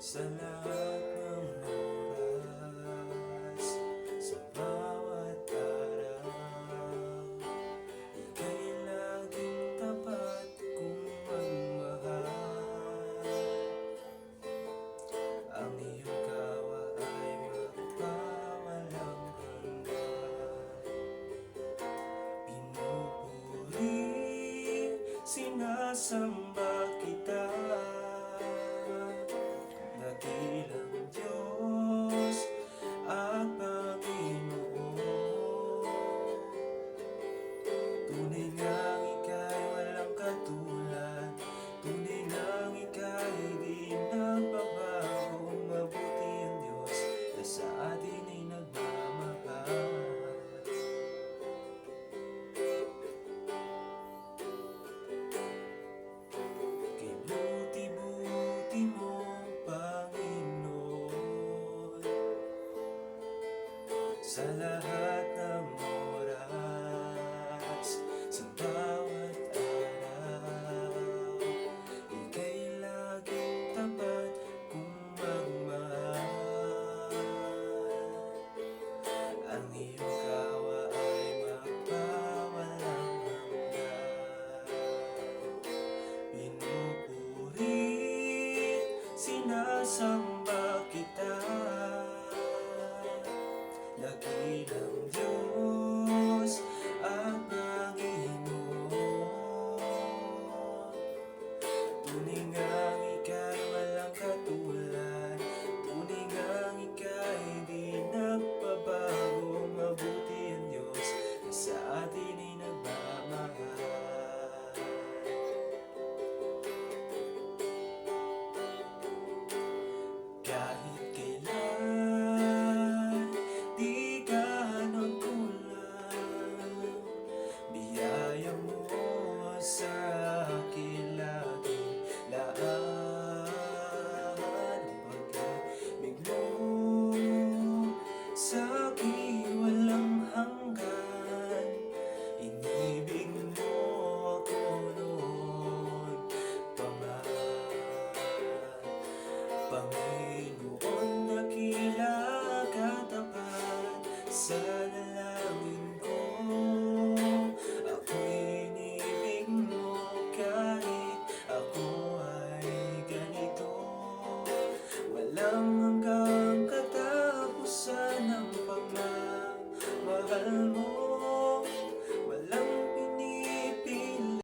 Sa lahat ng oras, sa bawat araw, ika'y laging tapat kong magmahal. Ang iyong kawa ay magpawalang hanggan. Pinupuri, sinasamba kita, dakilang Diyos at Panginoon. Tunay ngang ika'y walang katulad, tunay ngang ika'y di nagbabago. Mabuti ang Diyos na sa atin ay nagmamahal. Kay buti-buti mo, Panginoon, sa lahat ng oras, sa bawat araw, ika'y laging tapat kung magmahal. Ang iyong kawa ay magpawalang hanggan. Pinupuri, sinasamba kita, dakilang Diyos at Panginoon. Tunay ngang ika'y walang katulad, tunay ngang ika'y di nagbabago. Mabuti ang Diyos na sa atin ay nagmamahal. Kahit kailan, di ka nagkulang, biyaya mo sa akin laging laan. Ang pag-ibig mo sa akin walang hanggan, inibig mo ako noon pa man. Panginoon, dakila katapat sa dalangin ko. Ako'y inibig mo kahit ako ay ganito. Walang